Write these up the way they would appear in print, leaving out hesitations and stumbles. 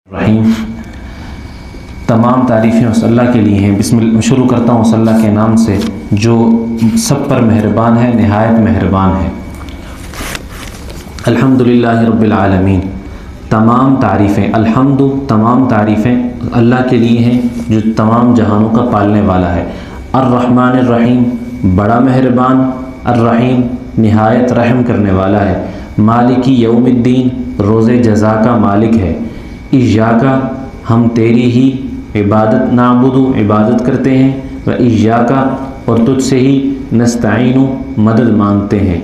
رحیم تمام تعریفیں اس اللہ کے لیے ہیں۔ شروع کرتا ہوں اس اللہ کے نام سے جو سب پر مہربان ہے، نہایت مہربان ہے۔ الحمدللہ رب العالمین، تمام تعریفیں، الحمد تمام تعریفیں اللہ کے لیے ہیں جو تمام جہانوں کا پالنے والا ہے۔ الرحمن الرحیم، بڑا مہربان، الرحیم نہایت رحم کرنے والا ہے۔ مالک یوم الدین، روز جزا کا مالک ہے۔ ایاکا، ہم تیری ہی عبادت، نعبدو عبادت کرتے ہیں، و ایاکا اور تجھ سے ہی نستعین مدد مانگتے ہیں،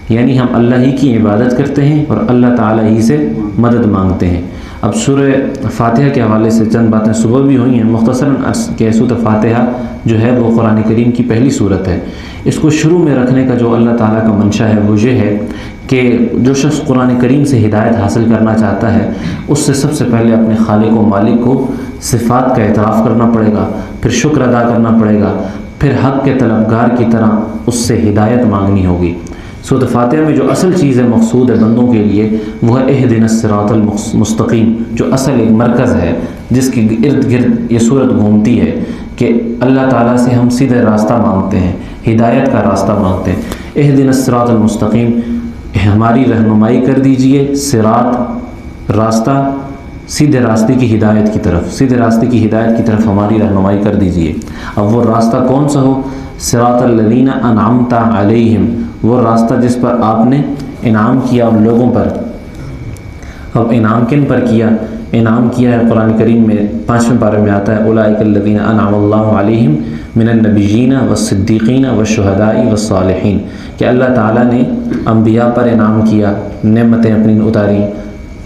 یعنی ہم اللہ ہی کی عبادت کرتے ہیں اور اللہ تعالیٰ ہی سے مدد مانگتے ہیں۔ اب سورہ فاتحہ کے حوالے سے چند باتیں صبح بھی ہوئی ہیں، مختصراً کہ سورہ فاتحہ جو ہے وہ قرآن کریم کی پہلی صورت ہے۔ اس کو شروع میں رکھنے کا جو اللہ تعالیٰ کا منشا ہے وہ یہ ہے کہ جو شخص قرآن کریم سے ہدایت حاصل کرنا چاہتا ہے اس سے سب سے پہلے اپنے خالق و مالک کو صفات کا اعتراف کرنا پڑے گا، پھر شکر ادا کرنا پڑے گا، پھر حق کے طلبگار کی طرح اس سے ہدایت مانگنی ہوگی۔ سورۃ فاتحہ میں جو اصل چیز ہے مقصود ہے بندوں کے لیے وہ ہے اہدنا الصراط المستقیم، جو اصل ایک مرکز ہے جس کے ارد گرد یہ صورت گھومتی ہے کہ اللہ تعالیٰ سے ہم سیدھے راستہ مانگتے ہیں، ہدایت کا راستہ مانگتے ہیں۔ اہدنا الصراط المستقیم، ہماری رہنمائی کر دیجئے، صراط راستہ، سیدھے راستے کی ہدایت کی طرف، سیدھے راستے کی ہدایت کی طرف ہماری رہنمائی کر دیجئے۔ اب وہ راستہ کون سا ہو؟ صراط الذین انعمت علیہم، وہ راستہ جس پر آپ نے انعام کیا ان لوگوں پر۔ اب انعام کن پر کیا؟ انعام کیا ہے قرآن کریم میں 5ویں پارے میں آتا ہے اولئک الذین انعم اللہ علیہم من النبیین والصدیقین والشہداء والصالحین، کہ اللہ تعالیٰ نے انبیاء پر انعام کیا، نعمتیں اپنی اتاری،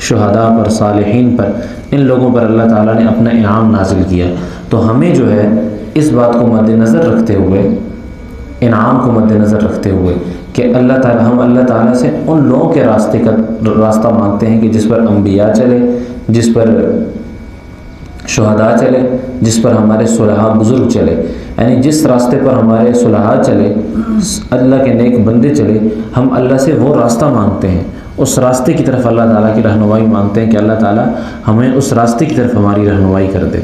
شہداء پر، صالحین پر، ان لوگوں پر اللہ تعالیٰ نے اپنا انعام نازل کیا۔ تو ہمیں جو ہے اس بات کو مد نظر رکھتے ہوئے، انعام کو مد نظر رکھتے ہوئے کہ اللہ تعالیٰ، ہم اللہ تعالیٰ سے ان لوگوں کے راستے کا راستہ مانگتے ہیں کہ جس پر انبیاء چلے، جس پر شہداء چلے، جس پر ہمارے صلحاء بزرگ چلے، یعنی جس راستے پر ہمارے صلحاء چلے، اللہ کے نیک بندے چلے، ہم اللہ سے وہ راستہ مانگتے ہیں، اس راستے کی طرف اللہ تعالیٰ کی رہنمائی مانگتے ہیں کہ اللہ تعالیٰ ہمیں اس راستے کی طرف ہماری رہنمائی کر دے۔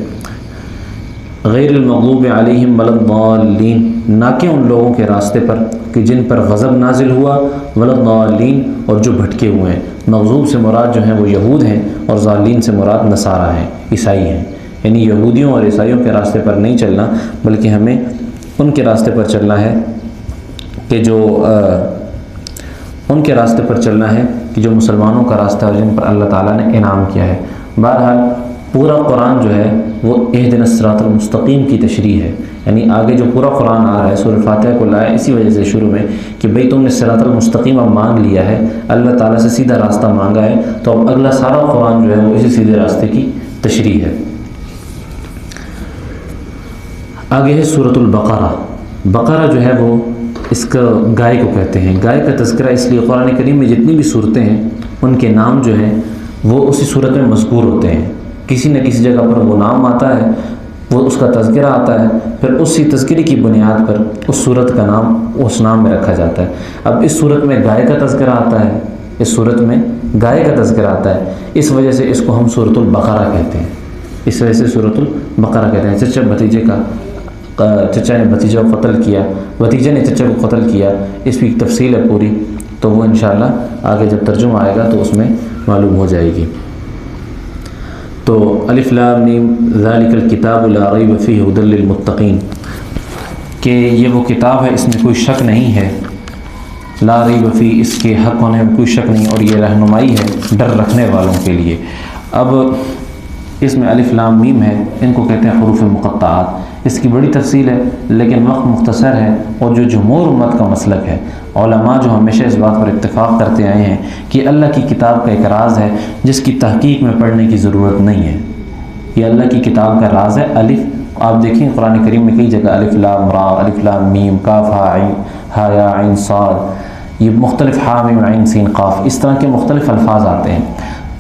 غیر المغضوب علیہم ولا الضالین، نہ کہ ان لوگوں کے راستے پر کہ جن پر غضب نازل ہوا، ولا الضالین اور جو بھٹکے ہوئے ہیں۔ مغضوب سے مراد جو ہیں وہ یہود ہیں اور ضالین سے مراد نصارہ ہیں، عیسائی ہیں، یعنی یہودیوں اور عیسائیوں کے راستے پر نہیں چلنا بلکہ ہمیں ان کے راستے پر چلنا ہے کہ جو ان کے راستے پر چلنا ہے کہ جو مسلمانوں کا راستہ ہے اور جن پر اللہ تعالیٰ نے انعام کیا ہے۔ بہرحال پورا قرآن جو ہے وہ اہدنا الصراط المستقیم کی تشریح ہے، یعنی آگے جو پورا قرآن آ رہا ہے سورۃ فاتحہ کو لایا اسی وجہ سے شروع میں کہ بھئی تم نے صراط المستقیم اب مانگ لیا ہے، اللہ تعالیٰ سے سیدھا راستہ مانگا ہے، تو اب اگلا سارا قرآن جو ہے وہ اسی سیدھے راستے کی تشریح ہے۔ آگے ہے سورۃ البقرہ۔ بقرہ جو ہے وہ اس کا گائے کو کہتے ہیں، گائے کا تذکرہ اس لیے قرآن کریم میں جتنی بھی صورتیں ہیں ان کے نام جو ہیں وہ اسی صورت میں مذکور ہوتے ہیں، کسی نہ کسی جگہ پر وہ نام آتا ہے، وہ اس کا تذکرہ آتا ہے، پھر اسی تذکرے کی بنیاد پر اس صورت کا نام اس نام میں رکھا جاتا ہے۔ اب اس صورت میں گائے کا تذکرہ آتا ہے، اس صورت میں گائے کا تذکرہ آتا ہے، اس وجہ سے اس کو ہم سورۃ البقرہ کہتے ہیں، اس وجہ سے سورۃ البقرہ کہتے ہیں۔ چچا بھتیجے کا، چچا نے بھتیجہ کو قتل کیا، بھتیجے نے چچا کو قتل کیا، اس کی تفصیل ہے پوری، تو وہ انشاءاللہ آگے جب ترجمہ آئے گا تو اس میں معلوم ہو جائے گی۔ تو الف لام میم ذالک الکتاب لا ریب فیہ ھدی للمتقین، کہ یہ وہ کتاب ہے اس میں کوئی شک نہیں ہے، لا ریب فیہ، اس کے حق ہونے میں کوئی شک نہیں، اور یہ رہنمائی ہے ڈر رکھنے والوں کے لیے۔ اب اس میں الف لام میم ہے، ان کو کہتے ہیں حروف مقطعات۔ اس کی بڑی تفصیل ہے لیکن وقت مختصر ہے، اور جو جمہور امت کا مسلک ہے، علماء جو ہمیشہ اس بات پر اتفاق کرتے آئے ہیں کہ اللہ کی کتاب کا ایک راز ہے جس کی تحقیق میں پڑھنے کی ضرورت نہیں ہے، یہ اللہ کی کتاب کا راز ہے۔ الف، آپ دیکھیں قرآن کریم میں کئی جگہ الف لام را، الف لام میم، کاف ہا عین، ہا یا عین صاد، یہ مختلف ہا میم عین سین قاف، اس طرح کے مختلف الفاظ آتے ہیں،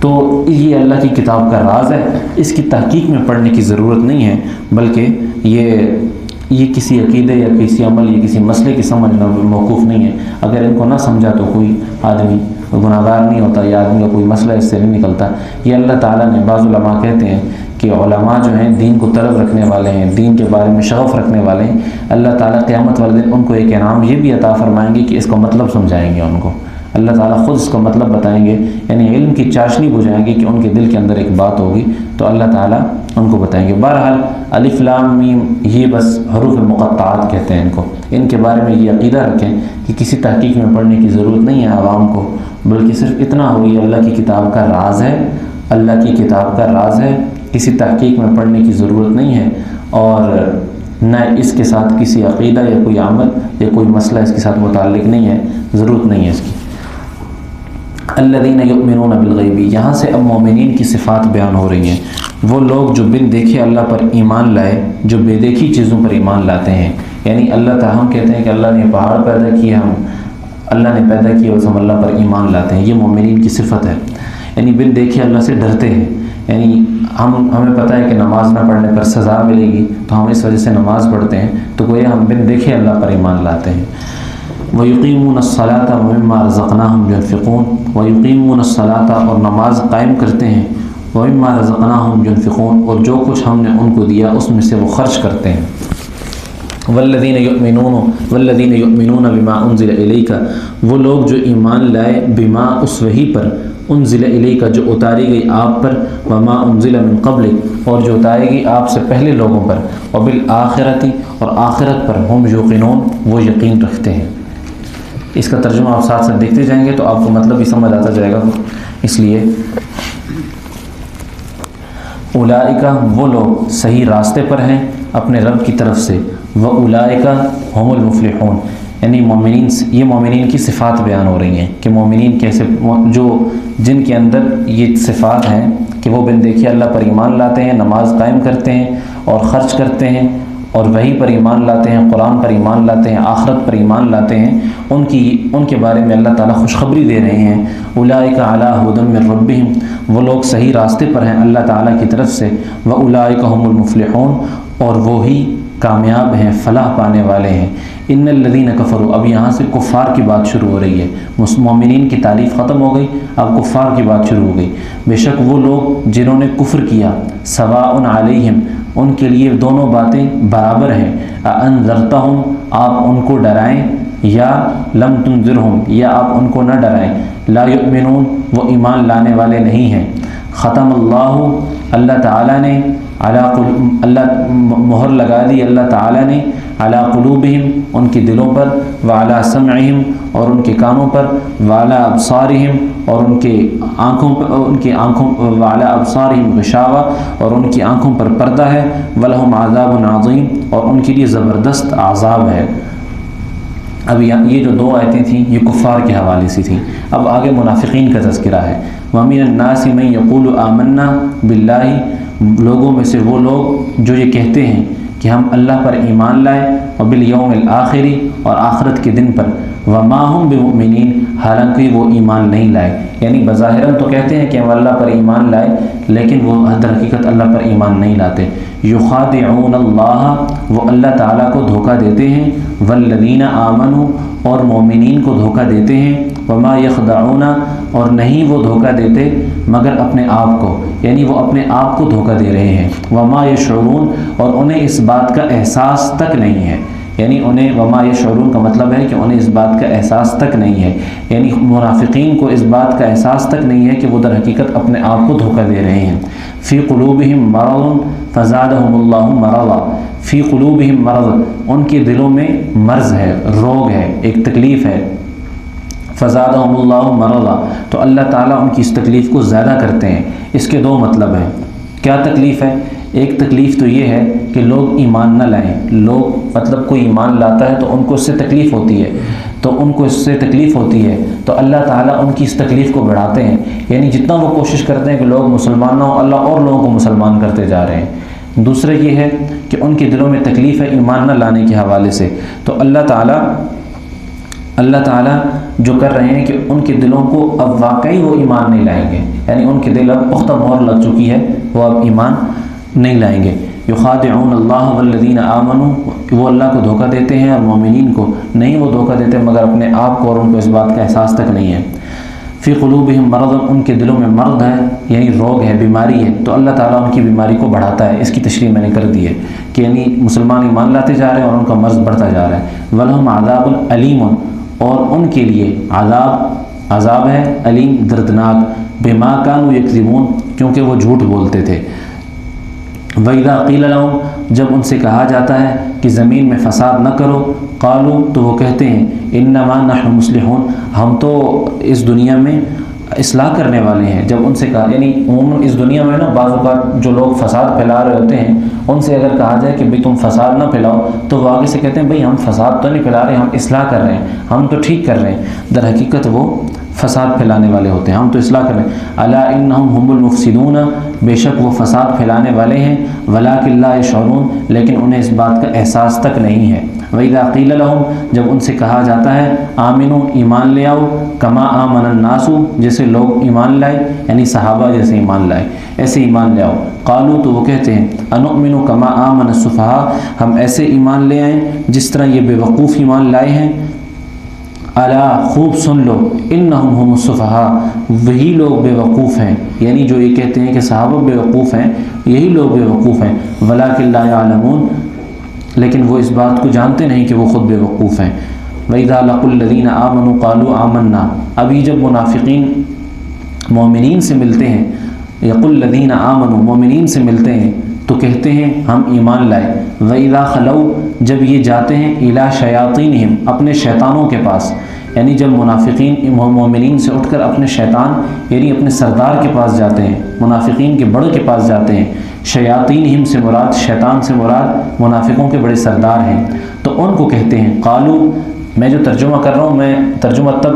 تو یہ اللہ کی کتاب کا راز ہے، اس کی تحقیق میں پڑھنے کی ضرورت نہیں ہے، بلکہ یہ کسی عقیدے یا کسی عمل یا کسی مسئلے کی سمجھنا موقوف نہیں ہے۔ اگر ان کو نہ سمجھا تو کوئی آدمی گناہگار نہیں ہوتا، یہ آدمی کا کوئی مسئلہ اس سے نہیں نکلتا۔ یہ اللہ تعالیٰ نے، بعض علماء کہتے ہیں کہ علماء جو ہیں دین کو طلب رکھنے والے ہیں، دین کے بارے میں شغف رکھنے والے ہیں، اللہ تعالیٰ قیامت والے دن ان کو ایک انعام یہ بھی عطا فرمائیں گے کہ اس کا مطلب سمجھائیں گے ان کو، اللہ تعالیٰ خود اس کا مطلب بتائیں گے، یعنی علم کی چاشنی بجھائیں گے کہ ان کے دل کے اندر ایک بات ہوگی تو اللہ تعالیٰ ان کو بتائیں گے۔ بہرحال الف لام میم یہ بس حروف مقطعات کہتے ہیں ان کو، ان کے بارے میں یہ عقیدہ رکھیں کہ کسی تحقیق میں پڑھنے کی ضرورت نہیں ہے عوام کو، بلکہ صرف اتنا ہو، یہ اللہ کی کتاب کا راز ہے، اللہ کی کتاب کا راز ہے، کسی تحقیق میں پڑھنے کی ضرورت نہیں ہے، اور نہ اس کے ساتھ کسی عقیدہ یا کوئی عمل یا کوئی مسئلہ اس کے ساتھ متعلق نہیں ہے، ضرورت نہیں ہے اس کی۔ الذین یؤمنون بالغیب، یہاں سے اب مومنین کی صفات بیان ہو رہی ہیں، وہ لوگ جو بن دیکھے اللہ پر ایمان لائے، جو بے دیکھی چیزوں پر ایمان لاتے ہیں، یعنی اللہ تعالیٰ ہم کہتے ہیں کہ اللہ نے پہاڑ پیدا کیے، اللہ نے پیدا کیے اور ہم اللہ پر ایمان لاتے ہیں، یہ مومنین کی صفت ہے، یعنی بن دیکھے اللہ سے ڈرتے ہیں، یعنی ہمیں پتہ ہے کہ نماز نہ پڑھنے پر سزا ملے گی تو ہم اس وجہ سے نماز پڑھتے ہیں، تو گویا ہم بن دیکھے اللہ پر ایمان لاتے ہیں۔ وَيُقِيمُونَ الصَّلَاةَ وَمِمَّا رَزَقْنَاهُمْ يُنْفِقُونَ، وَيُقِيمُونَ الصَّلَاةَ اور نماز قائم کرتے ہیں، وَمِمَّا رَزَقْنَاهُمْ يُنْفِقُونَ اور جو کچھ ہم نے ان کو دیا اس میں سے وہ خرچ کرتے ہیں۔ والذین یؤمنون بما انزل الیک، وہ لوگ جو ایمان لائے بما اس وحی پر، انزل الیک جو اتاری گئی آپ پر، وما انزل من قبلک اور جو اتاری گئی آپ سے پہلے لوگوں پر، وبالآخرۃ اور آخرت پر، ہم یوقنون وہ یقین رکھتے ہیں۔ اس کا ترجمہ آپ ساتھ ساتھ دیکھتے جائیں گے تو آپ کو مطلب بھی سمجھ آتا جائے گا، اس لیے اولئک وہ لوگ صحیح راستے پر ہیں اپنے رب کی طرف سے، وَأُولَئِكَ هُمُ الْمُفْلِحُونَ، یعنی مومنین، یہ مومنین کی صفات بیان ہو رہی ہیں کہ مومنین کیسے، جو جن کے اندر یہ صفات ہیں کہ وہ بن دیکھے اللہ پر ایمان لاتے ہیں، نماز قائم کرتے ہیں اور خرچ کرتے ہیں اور وحی پر ایمان لاتے ہیں، قرآن پر ایمان لاتے ہیں، آخرت پر ایمان لاتے ہیں، ان کے بارے میں اللہ تعالیٰ خوشخبری دے رہے ہیں۔ اولئک علی ھدی من ربہم، وہ لوگ صحیح راستے پر ہیں اللہ تعالیٰ کی طرف سے، واولئک ھم المفلحون اور وہی کامیاب ہیں، فلاح پانے والے ہیں۔ ان الذین کفروا، اب یہاں سے کفار کی بات شروع ہو رہی ہے، مومنین کی تعریف ختم ہو گئی، اب کفار کی بات شروع ہو گئی۔ بے شک وہ لوگ جنہوں نے کفر کیا، سواء علیہم، ان کے لیے دونوں باتیں برابر ہیں، انذرتہم، آپ ان کو ڈرائیں، یا لم تنذرہم، یا آپ ان کو نہ ڈرائیں، لا یؤمنون، وہ ایمان لانے والے نہیں ہیں۔ ختم اللہ تعالیٰ نے اللہ مہر لگا دی اللہ تعالیٰ نے علی قلوبہم، ان کے دلوں پر، وعلی سمعہم اور ان کے کانوں پر، وعلی ابصارہم اور ان کے آنکھوں وعلی ابصارہم غشاوہ اور ان کی آنکھوں پر پردہ ہے، ولہم عذاب عظیم اور ان کے لیے زبردست عذاب ہے۔ اب یہ جو دو آیتیں تھیں یہ کفار کے حوالے سے تھیں، اب آگے منافقین کا تذکرہ ہے۔ وَمِنَ النَّاسِ مَن يَقُولُ آمَنَّا بِاللَّهِ، لوگوں میں سے وہ لوگ جو یہ کہتے ہیں کہ ہم اللہ پر ایمان لائے، وبالیوم الآخر اور آخرت کے دن پر، وما ہم بمؤمنین، حالانکہ وہ ایمان نہیں لائے، یعنی بظاہراً تو کہتے ہیں کہ ہم اللہ پر ایمان لائے لیکن وہ در حقیقت اللہ پر ایمان نہیں لاتے۔ یخادعون اللہ، وہ اللہ تعالیٰ کو دھوکہ دیتے ہیں، والذین آمنوا اور مومنین کو دھوکہ دیتے ہیں، وما یخدعون اور نہیں وہ دھوکہ دیتے مگر اپنے آپ کو، یعنی وہ اپنے آپ کو دھوکہ دے رہے ہیں، وما یشعرون اور انہیں اس بات کا احساس تک نہیں ہے، یعنی انہیں وما یشعرون کا مطلب ہے کہ انہیں اس بات کا احساس تک نہیں ہے، یعنی منافقین کو اس بات کا احساس تک نہیں ہے کہ وہ در حقیقت اپنے آپ کو دھوکہ دے رہے ہیں۔ فی قلوبہم مرض فزادہم اللہ مرضا، فی قلوبہم مرض، ان کے دلوں میں مرض ہے، روگ ہے، ایک تکلیف ہے، فزادہم اللہ مرضا تو اللہ تعالیٰ ان کی اس تکلیف کو زیادہ کرتے ہیں۔ اس کے دو مطلب ہیں۔ کیا تکلیف ہے؟ ایک تکلیف تو یہ ہے کہ لوگ ایمان نہ لائیں، لوگ مطلب کوئی ایمان لاتا ہے تو ان کو اس سے تکلیف ہوتی ہے، تو اللہ تعالیٰ ان کی اس تکلیف کو بڑھاتے ہیں، یعنی جتنا وہ کوشش کرتے ہیں کہ لوگ مسلمان نہ ہوں، اللہ اور لوگوں کو مسلمان کرتے جا رہے ہیں۔ دوسرا یہ ہے کہ ان کے دلوں میں تکلیف ہے ایمان نہ لانے کے حوالے سے، تو اللہ تعالیٰ جو کر رہے ہیں کہ ان کے دلوں کو اب واقعی وہ ایمان نہیں لائیں گے، یعنی ان کے دل اب پختہ مہر لگ چکی ہے، وہ اب ایمان نہیں لائیں گے۔ یخادعون اللہ والذین آمنوا، وہ اللہ کو دھوکہ دیتے ہیں اور مومنین کو نہیں وہ دھوکہ دیتے مگر اپنے آپ کو، اور ان کو اس بات کا احساس تک نہیں ہے۔ فی قلوبہم مرض، ان کے دلوں میں مرض ہے، یعنی روگ ہے، بیماری ہے، تو اللہ تعالیٰ ان کی بیماری کو بڑھاتا ہے۔ اس کی تشریح میں نے کر دی ہے کہ یعنی مسلمان ایمان لاتے جا رہے ہیں اور ان کا مرض بڑھتا جا رہا ہے۔ وَلَهُمْ عَذَابٌ عَلِيمٌ، اور ان کے لیے عذاب ہے علیم، دردناک، بما كانوا يكذبون، کیونکہ وہ جھوٹ بولتے تھے۔ وَإِذَا قِيلَ لَهُمْ، جب ان سے کہا جاتا ہے کہ زمین میں فساد نہ کرو، قالوا، تو وہ کہتے ہیں انما نحن مصلحون، ہم تو اس دنیا میں اصلاح کرنے والے ہیں۔ جب ان سے کہا، یعنی عموماً اس دنیا میں نا بعض اوقات جو لوگ فساد پھیلا رہے ہوتے ہیں ان سے اگر کہا جائے کہ بھئی تم فساد نہ پھیلاؤ، تو وہ آگے سے کہتے ہیں بھئی ہم فساد تو نہیں پھیلا رہے، ہم اصلاح کر رہے ہیں، ہم تو ٹھیک کر رہے ہیں۔ در حقیقت وہ فساد پھیلانے والے ہوتے ہیں، ہم تو اصلاح کر رہے ہیں۔ الا انہم هم المفسدون، بے شک وہ فساد پھیلانے والے ہیں، ولکن لا یشعرون، لیکن انہیں اس بات کا احساس تک نہیں ہے۔ وَإِذَا قِيلَ لَهُمْ، جب ان سے کہا جاتا ہے آمنو، ایمان لے آؤ، کما آمن الناس، جیسے لوگ ایمان لائے، یعنی صحابہ جیسے ایمان لائے ایسے ایمان لے آؤ۔ قالوا، تو وہ کہتے ہیں انؤمن کما آمن السفہاء، ہم ایسے ایمان لے آئیں جس طرح یہ بے وقوف ایمان لائے ہیں۔ الا، خوب سن لو، انہم هم السفہاء، وہی لوگ بے وقوف ہیں، یعنی جو یہ کہتے ہیں کہ صحابہ بے وقوف ہیں، یہی لوگ بے وقوف ہیں۔ ولکن لا یعلمون، لیکن وہ اس بات کو جانتے نہیں کہ وہ خود بے وقوف ہیں۔ وَإِذَا لَقُوا الَّذِينَ آمَنُوا قَالُوا آمَنَّا، ابھی جب منافقین مومنین سے ملتے ہیں، یقول الذین آمنوا، مومنین سے ملتے ہیں تو کہتے ہیں ہم ایمان لائے۔ وَإِذَا خَلَوْا، جب یہ جاتے ہیں إِلَى شَيَاطِينِهِمْ، اپنے شیطانوں کے پاس، یعنی جب منافقین مومنین سے اٹھ کر اپنے شیطان یعنی اپنے سردار کے پاس جاتے ہیں، منافقین کے بڑے کے پاس جاتے ہیں، شیاطینہم سے مراد، شیطان سے مراد منافقوں کے بڑے سردار ہیں، تو ان کو کہتے ہیں قالو، میں جو ترجمہ کر رہا ہوں، میں ترجمہ تب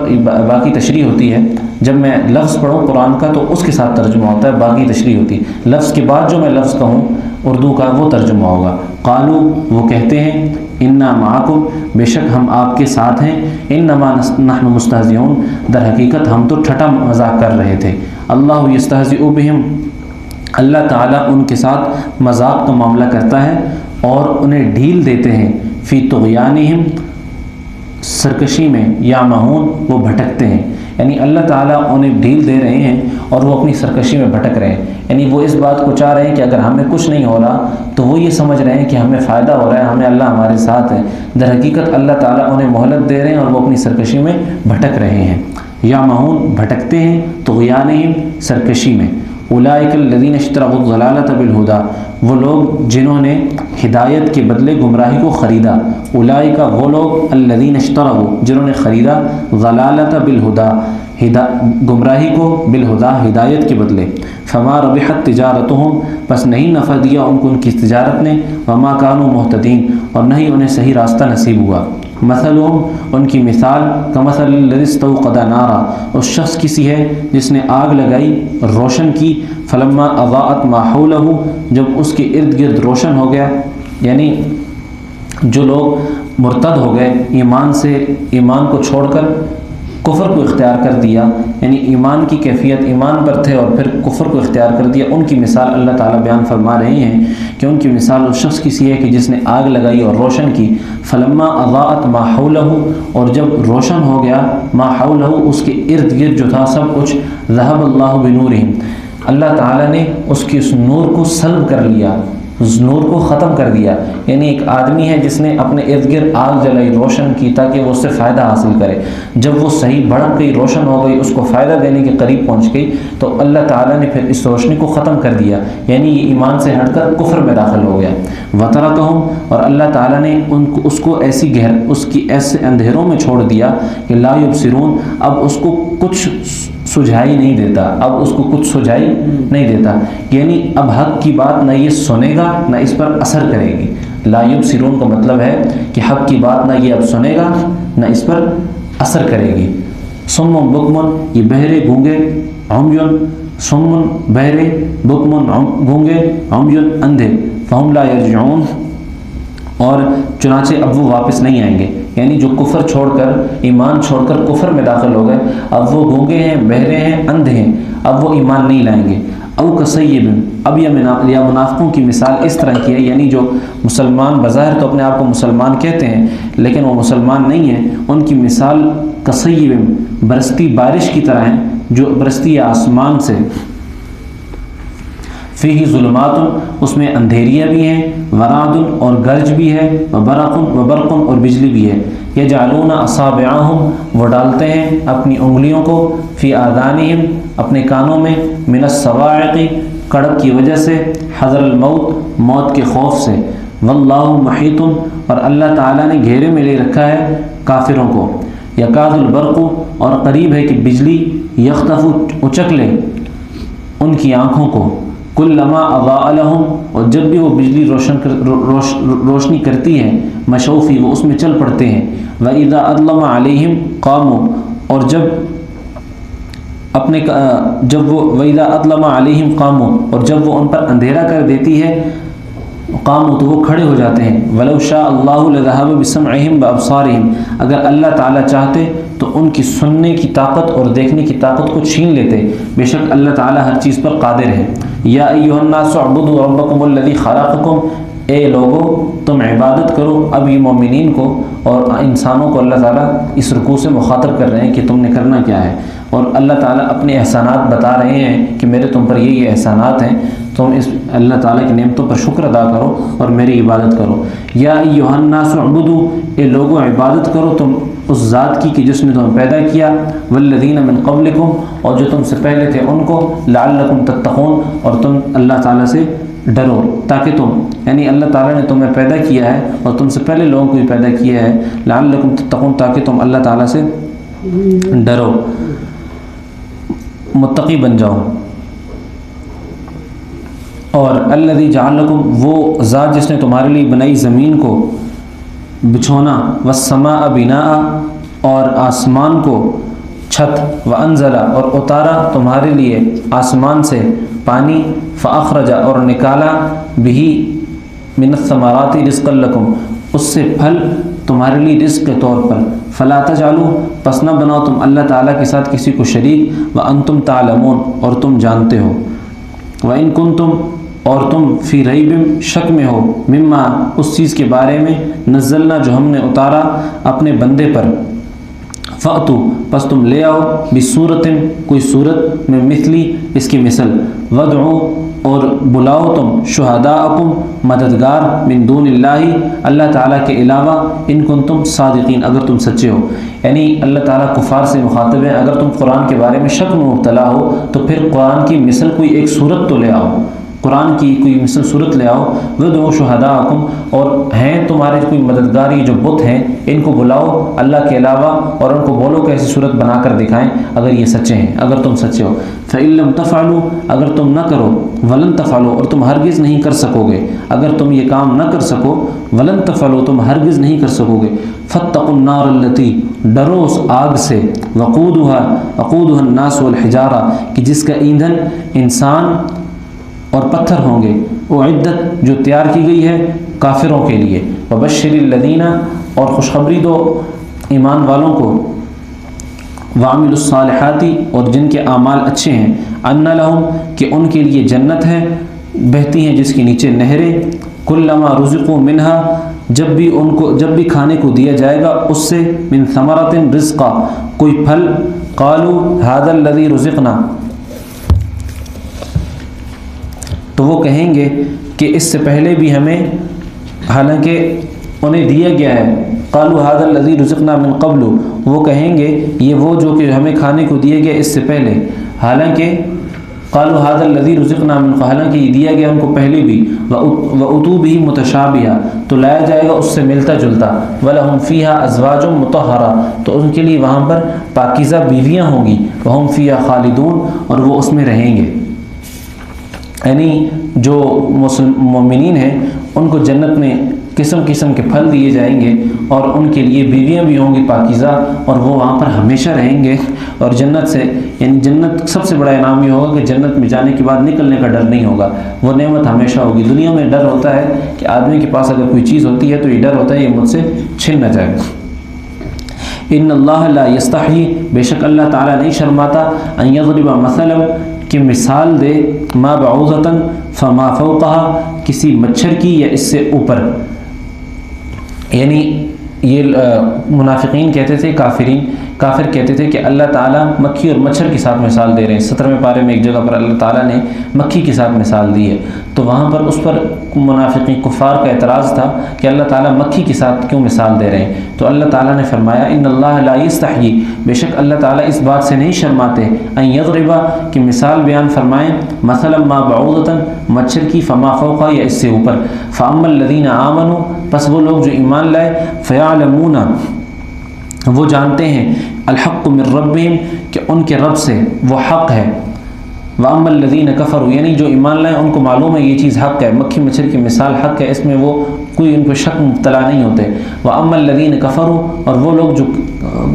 باقی تشریح ہوتی ہے جب میں لفظ پڑھوں قرآن کا تو اس کے ساتھ ترجمہ ہوتا ہے، باقی تشریح ہوتی ہے، لفظ کے بعد جو میں لفظ کہوں اردو کا وہ ترجمہ ہوگا۔ قالو، وہ کہتے ہیں انا معکم، بے شک ہم آپ کے ساتھ ہیں، انما نحن مستہزئون، در حقیقت ہم تو ٹھٹا مذاق کر رہے تھے۔ اللہ یستہزئ بہم، اللہ تعالیٰ ان کے ساتھ مذاق کا معاملہ کرتا ہے اور انہیں ڈھیل دیتے ہیں، فی طغیانہم، سرکشی میں، یعمہون، وہ بھٹکتے ہیں، یعنی اللہ تعالیٰ انہیں ڈھیل دے رہے ہیں اور وہ اپنی سرکشی میں بھٹک رہے ہیں، یعنی وہ اس بات کو چاہ رہے ہیں کہ اگر ہمیں کچھ نہیں ہو رہا تو وہ یہ سمجھ رہے ہیں کہ ہمیں فائدہ ہو رہا ہے، ہمیں اللہ ہمارے ساتھ ہے، در حقیقت اللہ تعالیٰ انہیں مہلت دے رہے ہیں اور وہ اپنی سرکشی میں بھٹک رہے ہیں۔ یعمہون، بھٹکتے ہیں، طغیانہم، سرکشی میں۔ اولئک الذین اشتروا الضلالۃ بالہدی، وہ لوگ جنہوں نے ہدایت کے بدلے گمراہی کو خریدا۔ اولئک، وہ لوگ، الذین اشتروا، جنہوں نے خریدا، ضلالۃ بالہدی، گمراہی کو، بالہدی، ہدایت کے بدلے۔ فما ربحت تجارتہم، پس نہیں نفع دیا ان کو ان کی تجارت نے، وما کانوا مہتدین، اور نہیں انہیں صحیح راستہ نصیب ہوا۔ مثلہم، ان کی مثال، کمثل الذی استوقد نارا، اس شخص کی سی ہے جس نے آگ لگائی، روشن کی، فلما اضاءت ما حولہ، جب اس کے ارد گرد روشن ہو گیا، یعنی جو لوگ مرتد ہو گئے، ایمان کو چھوڑ کر کفر کو اختیار کر دیا، یعنی ایمان کی کیفیت، ایمان پر تھے اور پھر کفر کو اختیار کر دیا، ان کی مثال اللہ تعالیٰ بیان فرما رہے ہیں کہ ان کی مثال اس شخص کی سی ہے کہ جس نے آگ لگائی اور روشن کی، فلما اضاءت ما حولہ، اور جب روشن ہو گیا، ما حولہ، اس کے ارد گرد جو تھا سب کچھ، ذہب اللہ بنورہم، اللہ تعالیٰ نے اس کی اس نور کو سلب کر لیا، اس نور کو ختم کر دیا، یعنی ایک آدمی ہے جس نے اپنے ارد گرد آگ جلائی، روشن کی تاکہ وہ اس سے فائدہ حاصل کرے، جب وہ صحیح بڑھ گئی، روشن ہو گئی، اس کو فائدہ دینے کے قریب پہنچ گئی، تو اللہ تعالیٰ نے پھر اس روشنی کو ختم کر دیا، یعنی یہ ایمان سے ہٹ کر کفر میں داخل ہو گیا۔ وترکہم، اور اللہ تعالیٰ نے اس کو ایسے اندھیروں میں چھوڑ دیا کہ لا یبصرون، اب اس کو کچھ سجھائی نہیں دیتا، اب اس کو کچھ سجھائی نہیں دیتا، یعنی اب حق کی بات نہ یہ سنے گا نہ اس پر اثر کرے گی۔ لا یبصرون کا مطلب ہے کہ حق کی بات نہ یہ اب سنے گا نہ اس پر اثر کرے گی۔ صم بکمن، یہ بہرے گونگے، عمیٌ، صم بہرے، بکمن گونگے، عمیٌ اندھے، فہم لا یرجعون، اور چنانچہ اب وہ واپس نہیں آئیں گے، یعنی جو کفر چھوڑ کر، ایمان چھوڑ کر کفر میں داخل ہو گئے، اب وہ گونگے ہیں، بہرے ہیں، اندھے ہیں، اب وہ ایمان نہیں لائیں گے۔ او کصیب، اب یا منافقوں کی مثال اس طرح کی ہے، یعنی جو مسلمان بظاہر تو اپنے آپ کو مسلمان کہتے ہیں لیکن وہ مسلمان نہیں ہیں، ان کی مثال کصیب، برستی بارش کی طرح ہیں، جو برستی ہے آسمان سے، فیہ ظلمات، اس میں اندھیریاں بھی ہیں، ورعد اور گرج بھی ہے، وبرق اور بجلی بھی ہے، یجعلون اصابعہم وہ ڈالتے ہیں اپنی انگلیوں کو، فی آذانہم اپنے کانوں میں، من الصواعق کڑک کی وجہ سے، حذر الموت موت کے خوف سے، واللہ محیط اور اللہ تعالیٰ نے گھیرے میں لے رکھا ہے کافروں کو، یکاد البرق اور قریب ہے کہ بجلی، یخطف اچک لے ان کی آنکھوں کو، کلما اضاء لہم اور جب بھی وہ بجلی روشنی کرتی ہے، مشوفی وہ اس میں چل پڑتے ہیں، وَإِذَا أَظْلَمَ عَلَيْهِمْ قَامُوا اور جب وہ وَإِذَا أَظْلَمَ عَلَيْهِمْ قَامُوا اور جب وہ ان پر اندھیرا کر دیتی ہے، قاموا تو وہ کھڑے ہو جاتے ہیں، وَلَوْ شَاءَ اللَّهُ لَذَهَبَ بِسَمْعِهِمْ وَأَبْصَارِهِمْ اگر اللہ تعالیٰ چاہتے تو ان کی سننے کی طاقت اور دیکھنے کی طاقت کو چھین لیتے، بے شک اللہ تعالیٰ ہر چیز پر قادر ہے۔ یا ایھا الناس اعبدوا ربکم الذی خلقکم، اے لوگو تم عبادت کرو، اب یہ مومنین کو اور انسانوں کو اللہ تعالیٰ اس رکوع سے مخاطب کر رہے ہیں کہ تم نے کرنا کیا ہے، اور اللہ تعالیٰ اپنے احسانات بتا رہے ہیں کہ میرے تم پر یہ احسانات ہیں، تم اس اللہ تعالیٰ کی نعمتوں پر شکر ادا کرو اور میری عبادت کرو۔ یا ایھا الناس اعبدوا، اے لوگو عبادت کرو تم اس ذات کی کہ جس نے تمہیں پیدا کیا، والذین من قبلکم اور جو تم سے پہلے تھے ان کو، لعلکم تتقون اور تم اللہ تعالیٰ سے ڈرو تاکہ تم، یعنی اللہ تعالیٰ نے تمہیں پیدا کیا ہے اور تم سے پہلے لوگوں کو بھی پیدا کیا ہے، لعلکم تتقون تاکہ تم اللہ تعالیٰ سے ڈرو، متقی بن جاؤ۔ اور الذی جعل لکم وہ ذات جس نے تمہارے لیے بنائی زمین کو بچھونا، والسماء بناء اور آسمان کو چھت، وانزل اور اتارا تمہارے لیے آسمان سے پانی، فاخرج اور نکالا بہ من الثمرات رزقا لکم اس سے پھل تمہارے لیے رزق کے طور پر، فلا تجعلوا پس نہ بناؤ تم اللہ تعالیٰ کے ساتھ کسی کو شریک، وانتم تعلمون اور تم جانتے ہو، وان کنتم اور تم فی ریب شک میں ہو، مما اس چیز کے بارے میں، نزلنا جو ہم نے اتارا اپنے بندے پر، فأتو پس تم لے آؤ، بصورت کوئی صورت میں مثلی اس کی مثل، ودعو اور بلاؤ تم، شہداءکم مددگار، من دون اللہ تعالیٰ کے علاوہ، ان کنتم صادقین اگر تم سچے ہو، یعنی اللہ تعالیٰ کفار سے مخاطب ہے، اگر تم قرآن کے بارے میں شک میں مبتلا ہو تو پھر قرآن کی مثل کوئی ایک صورت تو لے آؤ، قرآن کی کوئی مثل صورت لے آؤ، وَدْعُوا شُهَدَاءَكُمْ اور ہیں تمہارے کوئی مددگار، یہ جو بت ہیں ان کو بلاؤ اللہ کے علاوہ اور ان کو بولو کہ ایسی صورت بنا کر دکھائیں اگر یہ سچے ہیں، اگر تم سچے ہو، فَإِن لَمْ تَفْعَلُوا اگر تم نہ کرو، وَلَن تَفْعَلُوا اور تم ہرگز نہیں کر سکو گے، اگر تم یہ کام نہ کر سکو، وَلَن تَفْعَلُوا تم ہرگز نہیں کر سکو گے، فَاتَّقُوا النَّارَ الَّتِي ڈرو اس آگ سے، وقودها الناس والحجارہ کہ جس کا ایندھن انسان اور پتھر ہوں گے، اعدت جو تیار کی گئی ہے کافروں کے لیے، وبشر الذین اور خوشخبری دو ایمان والوں کو، وعملوا الصالحات اور جن کے اعمال اچھے ہیں، ان لہم کہ ان کے لیے جنت ہے بہتی ہیں جس کے نیچے نہریں، کلما رزقوا منہا جب بھی کھانے کو دیا جائے گا اس سے، من ثمرۃ رزقا کوئی پھل، قالوا ھذا الذی رزقنا تو وہ کہیں گے کہ اس سے پہلے بھی ہمیں، حالانکہ انہیں دیا گیا ہے، قالوا ھذا الذی رزقنا من قبل وہ کہیں گے یہ وہ جو کہ ہمیں کھانے کو دیا گیا اس سے پہلے، حالانکہ قالوا ھذا الذی رزقنا من قبل حالانکہ یہ دیا گیا ان کو پہلے بھی، واتوا بہ متشابہا تو لایا جائے گا اس سے ملتا جلتا، ولہم فیہا ازواج مطہرہ تو ان کے لیے وہاں پر پاکیزہ بیویاں ہوں گی، وہم فیہا خالدون اور وہ اس میں رہیں گے، یعنی جو مومنین ہیں ان کو جنت میں قسم قسم کے پھل دیے جائیں گے اور ان کے لیے بیویاں بھی ہوں گی پاکیزہ اور وہ وہاں پر ہمیشہ رہیں گے، اور جنت سے، یعنی جنت سب سے بڑا انعام یہ ہوگا کہ جنت میں جانے کے بعد نکلنے کا ڈر نہیں ہوگا، وہ نعمت ہمیشہ ہوگی۔ دنیا میں ڈر ہوتا ہے کہ آدمی کے پاس اگر کوئی چیز ہوتی ہے تو یہ ڈر ہوتا ہے یہ مجھ سے چھن نہ جائے۔ ان اللہ لا یستحیی بے شک اللہ تعالیٰ نہیں شرماتا، ان یضرب مثلا کہ مثال دے، ما بعوضۃ فما فوقها کسی مچھر کی یا اس سے اوپر، یعنی یہ منافقین کہتے تھے کافرین کافر کہتے تھے کہ اللہ تعالیٰ مکھی اور مچھر کے ساتھ مثال دے رہے ہیں۔ 17ویں پارے میں ایک جگہ پر اللہ تعالیٰ نے مکھی کے ساتھ مثال دی ہے، تو وہاں پر اس پر منافقین کفار کا اعتراض تھا کہ اللہ تعالیٰ مکھی کے ساتھ کیوں مثال دے رہے ہیں؟ تو اللہ تعالیٰ نے فرمایا ان اللہ لا یستحیی، بے شک اللہ تعالیٰ اس بات سے نہیں شرماتے، ان یضربا، کہ مثال بیان فرمائیں، مثلا ما بعوضۃ، مچھر کی، فما فوقا، یا اس سے اوپر، فاما الذین آمنوا، پس وہ لوگ جو ایمان لائے، فیعلمون، وہ جانتے ہیں، الحق من ربہم، کہ ان کے رب سے وہ حق ہے، وَأَمَّا الَّذِينَ كَفَرُوا، یعنی جو ایمان لائے ان کو معلوم ہے یہ چیز حق ہے، مکھی مچھر کی مثال حق ہے، اس میں وہ کوئی ان کو شک مبتلا نہیں ہوتے۔ وَأَمَّا الَّذِينَ كَفَرُوا، اور وہ لوگ جو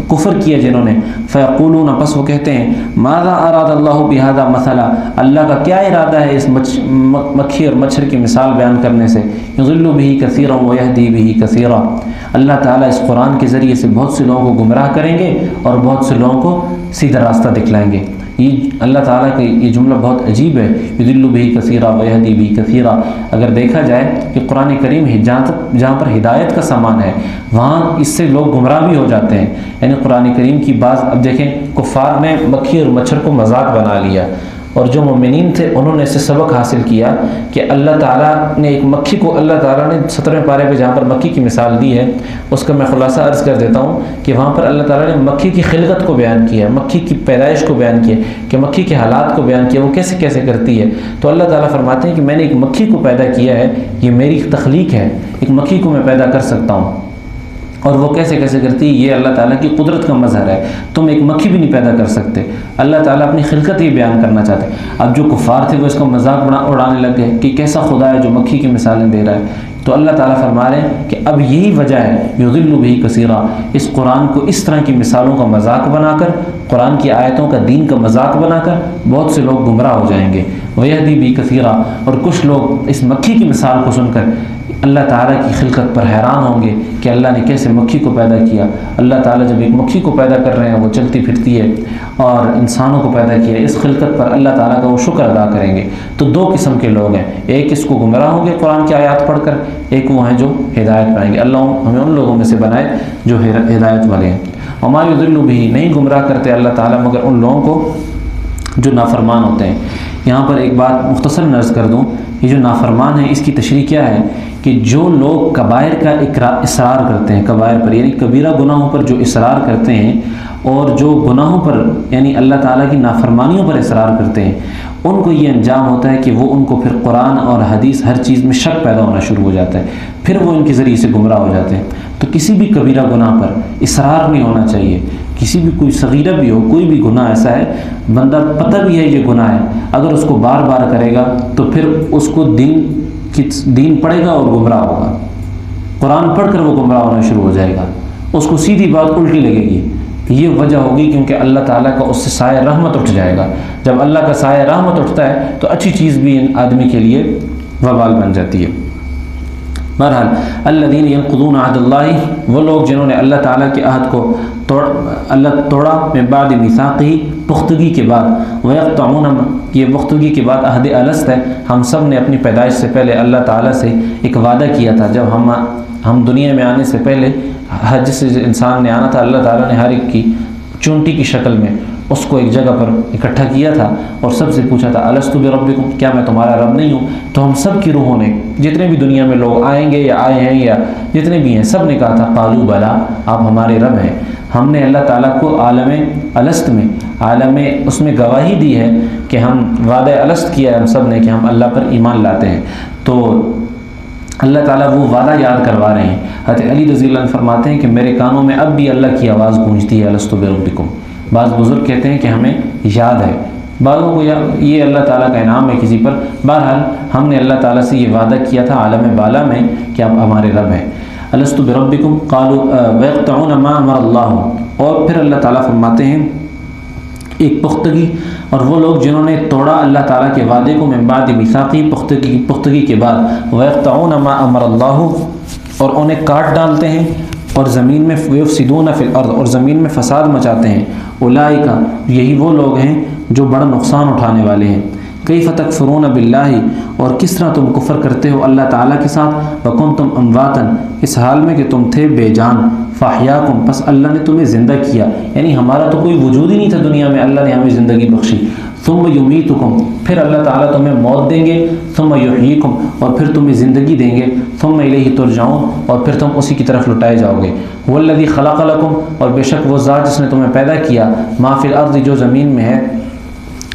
کفر کیا جنہوں نے، فَيَقُولُونَ، پس وہ کہتے ہیں، مَاذَا أَرَادَ اللَّهُ بِهَذَا مَثَلًا، اللہ کا کیا ارادہ ہے اس مکھی اور مچھر کی مثال بیان کرنے سے، يُضِلُّ بِهِ كَثِيرًا وَيَهْدِي بِهِ كَثِيرًا، اللہ تعالیٰ اس قرآن کے ذریعے سے بہت سے لوگوں کو گمراہ کریں گے اور بہت سے لوگوں کو سیدھا راستہ دکھلائیں گے۔ یہ اللہ تعالیٰ کا یہ جملہ بہت عجیب ہے، یضل بہ کثیرا ویہدی بہ کثیرا۔ اگر دیکھا جائے کہ قرآن کریم جہاں پر ہدایت کا سامان ہے وہاں اس سے لوگ گمراہ بھی ہو جاتے ہیں، یعنی قرآن کریم کی بعض، اب دیکھیں کفار نے مکھی اور مچھر کو مذاق بنا لیا، اور جو مومنین تھے انہوں نے اس سے سبق حاصل کیا کہ اللہ تعالیٰ نے ایک مکھی کو، اللہ تعالیٰ نے 17ویں پارے پہ جہاں پر مکھی کی مثال دی ہے اس کا میں خلاصہ عرض کر دیتا ہوں کہ وہاں پر اللہ تعالیٰ نے مکھی کی خلقت کو بیان کیا، مکھی کی پیدائش کو بیان کیا، کہ مکھی کے حالات کو بیان کیا، وہ کیسے کیسے کرتی ہے۔ تو اللہ تعالیٰ فرماتے ہیں کہ میں نے ایک مکھی کو پیدا کیا ہے، یہ میری تخلیق ہے، ایک مکھی کو میں پیدا کر سکتا ہوں، اور وہ کیسے کیسے کرتی ہے، یہ اللہ تعالیٰ کی قدرت کا مظہر ہے، تم ایک مکھی بھی نہیں پیدا کر سکتے۔ اللہ تعالیٰ اپنی خلقت ہی بیان کرنا چاہتے ہیں۔ اب جو کفار تھے وہ اس کا مذاق اڑانے لگ گئے کہ کیسا خدا ہے جو مکھی کی مثالیں دے رہا ہے۔ تو اللہ تعالیٰ فرما رہے ہیں کہ اب یہی وجہ ہے، یضل بہ کثیرا، اس قرآن کو اس طرح کی مثالوں کا مذاق بنا کر، قرآن کی آیتوں کا دین کا مذاق بنا کر بہت سے لوگ گمراہ ہو جائیں گے۔ ویہدی بہ کثیرا، اور کچھ لوگ اس مکھی کی مثال کو سن کر اللہ تعالیٰ کی خلقت پر حیران ہوں گے کہ اللہ نے کیسے مکھی کو پیدا کیا۔ اللہ تعالیٰ جب ایک مکھی کو پیدا کر رہے ہیں، وہ چلتی پھرتی ہے، اور انسانوں کو پیدا کیا ہے، اس خلقت پر اللہ تعالیٰ کا وہ شکر ادا کریں گے۔ تو دو قسم کے لوگ ہیں، ایک اس کو گمراہ ہوں گے قرآن کی آیات پڑھ کر، ایک وہ ہیں جو ہدایت پائیں گے۔ اللہ ہمیں ان لوگوں میں سے بنائے جو ہدایت والے ہیں۔ وما یضل بہ، نہیں گمراہ کرتے اللہ تعالیٰ مگر ان لوگوں کو جو نافرمان ہوتے ہیں۔ یہاں پر ایک بات مختصر نرض کر دوں، یہ جو نافرمان ہے اس کی تشریح کیا ہے کہ جو لوگ کبائر کا اصرار کرتے ہیں، کبائر پر یعنی کبیرہ گناہوں پر جو اصرار کرتے ہیں، اور جو گناہوں پر یعنی اللہ تعالیٰ کی نافرمانیوں پر اصرار کرتے ہیں، ان کو یہ انجام ہوتا ہے کہ وہ ان کو پھر قرآن اور حدیث ہر چیز میں شک پیدا ہونا شروع ہو جاتا ہے، پھر وہ ان کے ذریعے سے گمراہ ہو جاتے ہیں۔ تو کسی بھی کبیرہ گناہ پر اصرار نہیں ہونا چاہیے، کسی بھی کوئی صغیرہ بھی ہو، کوئی بھی گناہ ایسا ہے بندہ پتہ بھی ہے یہ گناہ ہے، اگر اس کو بار بار کرے گا تو پھر اس کو دین پڑھے گا اور گمراہ ہوگا، قرآن پڑھ کر وہ گمراہ ہونا شروع ہو جائے گا، اس کو سیدھی بات الٹی لگے گی۔ یہ وجہ ہوگی کیونکہ اللہ تعالیٰ کا اس سے سایہ رحمت اٹھ جائے گا۔ جب اللہ کا سایہ رحمت اٹھتا ہے تو اچھی چیز بھی ان آدمی کے لیے وبال بن جاتی ہے۔ بہرحال الذین ینقضون عہد اللہ، وہ لوگ جنہوں نے اللہ تعالیٰ کے عہد کو توڑا، من بعد میثاقہ، پختگی کے بعد، ویقطعون، یہ پختگی کے بعد عہد الست ہے، ہم سب نے اپنی پیدائش سے پہلے اللہ تعالیٰ سے ایک وعدہ کیا تھا، جب ہم دنیا میں آنے سے پہلے جس انسان نے آنا تھا، اللہ تعالیٰ نے ہر ایک کی چونٹی کی شکل میں اس کو ایک جگہ پر اکٹھا کیا تھا اور سب سے پوچھا تھا الست بربکم، کیا میں تمہارا رب نہیں ہوں؟ تو ہم سب کی روحوں نے، جتنے بھی دنیا میں لوگ آئیں گے یا آئے ہیں یا جتنے بھی ہیں، سب نے کہا تھا قالوا بلا، آپ ہمارے رب ہیں۔ ہم نے اللہ تعالیٰ کو عالم الست میں، عالم اس میں گواہی دی ہے کہ ہم وعدہ الست کیا ہے ہم سب نے کہ ہم اللہ پر ایمان لاتے ہیں۔ تو اللہ تعالیٰ وہ وعدہ یاد کروا رہے ہیں۔ حضرت علی رضی اللہ عنہ فرماتے ہیں کہ میرے کانوں میں اب بھی اللہ کی آواز گونجتی ہے الست بربکم۔ بعض بزرگ کہتے ہیں کہ ہمیں یاد ہے، بعضوں کو یہ اللہ تعالیٰ کا انعام ہے کسی پر۔ بہرحال ہم نے اللہ تعالیٰ سے یہ وعدہ کیا تھا عالم بالا میں کہ آپ ہمارے رب ہیں۔ الست بربکم قالوا ویقطعون ما امر اللہ، اور پھر اللہ تعالیٰ فرماتے ہیں ایک پختگی، اور وہ لوگ جنہوں نے توڑا اللہ تعالیٰ کے وعدے کو من بعد میثاقی، پختگی کے بعد، ویقطعون ما امر اللہ، اور انہیں کاٹ ڈالتے ہیں اور زمین میں، ویفسدون فی الارض، اور زمین میں فساد مچاتے ہیں، اولئک، یہی وہ لوگ ہیں جو بڑا نقصان اٹھانے والے ہیں، کیف تکفرون باللہ، اور کس طرح تم کفر کرتے ہو اللہ تعالیٰ کے ساتھ، وکنتم امواتا، اس حال میں کہ تم تھے بے جان، فاحیاکم، پس اللہ نے تمہیں زندہ کیا، یعنی ہمارا تو کوئی وجود ہی نہیں تھا دنیا میں، اللہ نے ہمیں زندگی بخشی، ثم یمیتکم، پھر اللہ تعالیٰ تمہیں موت دیں گے، ثم یحییکم، اور پھر تمہیں زندگی دیں گے، ثم الیہ ترجعون، اور پھر تم اسی کی طرف لوٹائے جاؤ گے، والذی خلق لکم، اور بے شک وہ ذات جس نے تمہیں پیدا کیا، ما فی الارض، جو زمین میں ہے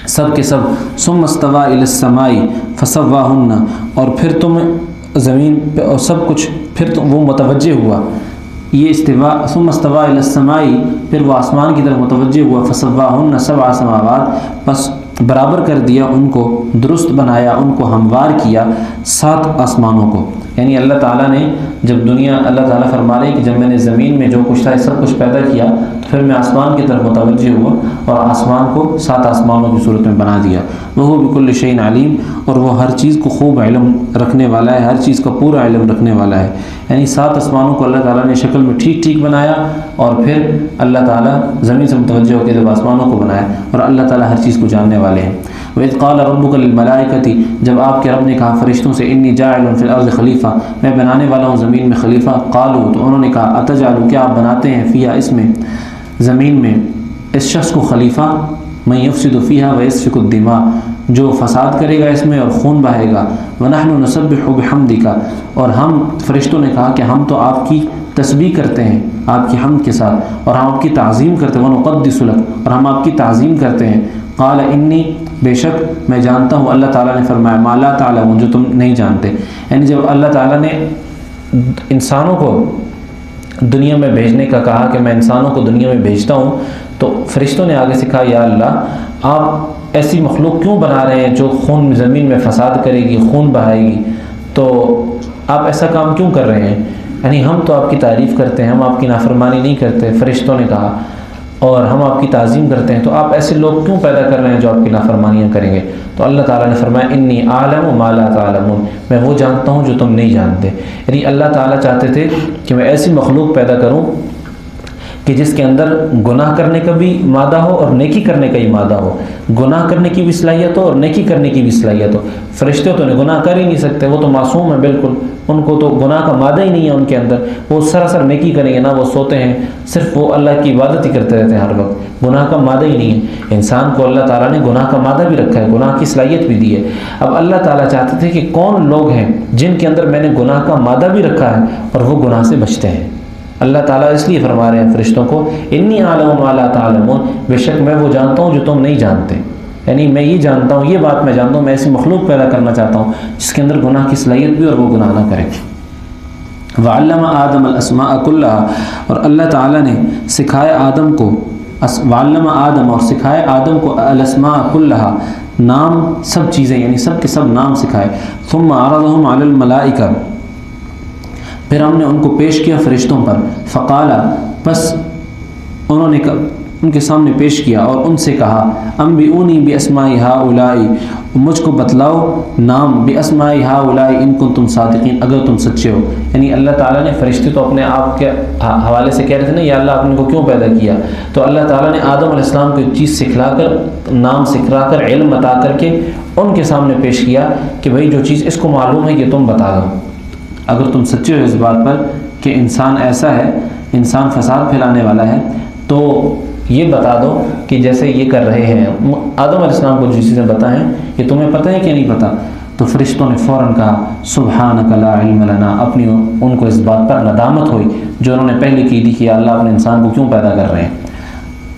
سب کے سب، ثم استوى الی السماء فسواہن، اور پھر تم زمین پہ اور سب کچھ، پھر وہ متوجہ ہوا، یہ استوا، ثم استوى الی السماء، پھر وہ آسمان کی طرف متوجہ ہوا، فسواہن سبع سماوات، پس برابر کر دیا ان کو، درست بنایا ان کو، ہموار کیا 7 آسمانوں کو، یعنی اللہ تعالیٰ نے جب دنیا، اللہ تعالیٰ فرما رہے ہیں کہ جب میں نے زمین میں جو کچھ تھا سب کچھ پیدا کیا، تو پھر میں آسمان کی طرف متوجہ ہوا اور آسمان کو 7 آسمانوں کی صورت میں بنا دیا، وہ بکل شیء علیم، اور وہ ہر چیز کو خوب علم رکھنے والا ہے، ہر چیز کا پورا علم رکھنے والا ہے، یعنی 7 آسمانوں کو اللہ تعالیٰ نے شکل میں ٹھیک ٹھیک بنایا، اور پھر اللہ تعالیٰ زمین سے متوجہ ہو کے جب آسمانوں کو بنایا، اور اللہ تعالیٰ ہر چیز کو جاننے والے ہیں۔ وَإِذْ قَالَ رَبُّكَ لِلْمَلَائِكَةِ، جب آپ کے رب نے کہا فرشتوں سے، انی جاعل فی الارض خلیفہ، میں بنانے والا ہوں زمین میں خلیفہ، قالوا، تو انہوں نے کہا، اتجعل، کیا آپ بناتے ہیں، فیہا، اس میں، زمین میں، اس شخص کو خلیفہ، من یفسد فیہا ویسفک الدماء، جو فساد کرے گا اس میں اور خون بہائے گا، ونحن نسبح بحمدک، اور ہم، فرشتوں نے کہا کہ ہم تو آپ کی تسبیح کرتے ہیں آپ کی حمد کے ساتھ، اور ہم آپ کی تعظیم کرتے ہیں، ونقدس لک، اور ہم آپ کی تعظیم کرتے ہیں، قال انی، بے شک میں جانتا ہوں، اللہ تعالیٰ نے فرمایا، ما لا تعلمون، جو تم نہیں جانتے، یعنی جب اللہ تعالیٰ نے انسانوں کو دنیا میں بھیجنے کا کہا کہ میں انسانوں کو دنیا میں بھیجتا ہوں، تو فرشتوں نے آگے سے کہا، یا اللہ آپ ایسی مخلوق کیوں بنا رہے ہیں جو خون زمین میں فساد کرے گی، خون بہائے گی، تو آپ ایسا کام کیوں کر رہے ہیں، یعنی ہم تو آپ کی تعریف کرتے ہیں، ہم آپ کی نافرمانی نہیں کرتے، فرشتوں نے کہا، اور ہم آپ کی تعظیم کرتے ہیں، تو آپ ایسے لوگ کیوں پیدا کر رہے ہیں جو آپ کی نافرمانیاں کریں گے؟ تو اللہ تعالیٰ نے فرمایا، انی اعلم ما لا تعلمون، میں وہ جانتا ہوں جو تم نہیں جانتے، یعنی اللہ تعالیٰ چاہتے تھے کہ میں ایسی مخلوق پیدا کروں کہ جس کے اندر گناہ کرنے کا بھی مادہ ہو اور نیکی کرنے کا ہی مادہ ہو، گناہ کرنے کی بھی صلاحیت ہو اور نیکی کرنے کی بھی صلاحیت ہو۔ فرشتے تو گناہ کر ہی نہیں سکتے، وہ تو معصوم ہیں بالکل، ان کو تو گناہ کا مادہ ہی نہیں ہے ان کے اندر، وہ سراسر نیکی کریں گے، نہ وہ سوتے ہیں، صرف وہ اللہ کی عبادت ہی کرتے رہتے ہیں ہر وقت، گناہ کا مادہ ہی نہیں ہے۔ انسان کو اللہ تعالیٰ نے گناہ کا مادہ بھی رکھا ہے، گناہ کی صلاحیت بھی دی ہے۔ اب اللہ تعالیٰ چاہتے تھے کہ کون لوگ ہیں جن کے اندر میں نے گناہ کا مادہ بھی رکھا ہے اور وہ گناہ سے بچتے ہیں۔ اللہ تعالیٰ اس لیے فرما رہے ہیں فرشتوں کو، انی اعلم ما لا تعلمون، بے شک میں وہ جانتا ہوں جو تم نہیں جانتے، یعنی میں یہ جانتا ہوں، یہ بات میں جانتا ہوں، میں ایسی مخلوق پیدا کرنا چاہتا ہوں جس کے اندر گناہ کی صلاحیت بھی اور وہ گناہ نہ کرے۔ وعلم آدم الاسماء کلھا، اور اللہ تعالیٰ نے سکھائے آدم کو، وعلم آدم، اور سکھائے آدم کو، الاسماء کلھا، نام سب چیزیں، یعنی سب کے سب نام سکھائے۔ ثم عرضهم علی الملائکہ، پھر ہم نے ان کو پیش کیا فرشتوں پر، فقالا، پس انہوں نے ان کے سامنے پیش کیا اور ان سے کہا، انبئونی باسماء ہؤلاء، مجھ کو بتلاؤ نام، باسماء ہؤلاء ان کنتم صادقین، اگر تم سچے ہو۔ یعنی اللہ تعالیٰ نے، فرشتے تو اپنے آپ کے حوالے سے کہہ رہے تھے نا، یا اللہ آپ نے کو کیوں پیدا کیا، تو اللہ تعالیٰ نے آدم علیہ السلام کو ایک چیز سکھلا کر، نام سکھلا کر، علم عطا کر کے ان کے سامنے پیش کیا کہ بھئی جو چیز اس کو معلوم ہے یہ تم بتا دو، اگر تم سچے ہو اس بات پر کہ انسان ایسا ہے، انسان فساد پھیلانے والا ہے، تو یہ بتا دو کہ جیسے یہ کر رہے ہیں آدم علیہ السلام کو جو چیزیں بتائیں یہ تمہیں پتہ ہے کہ نہیں پتہ؟ تو فرشتوں نے فوراً کہا، سبحانک لا علم لنا، اپنی ان کو اس بات پر ندامت ہوئی جو انہوں نے پہلے کی تھی کہ اللہ اپنے انسان کو کیوں پیدا کر رہے ہیں،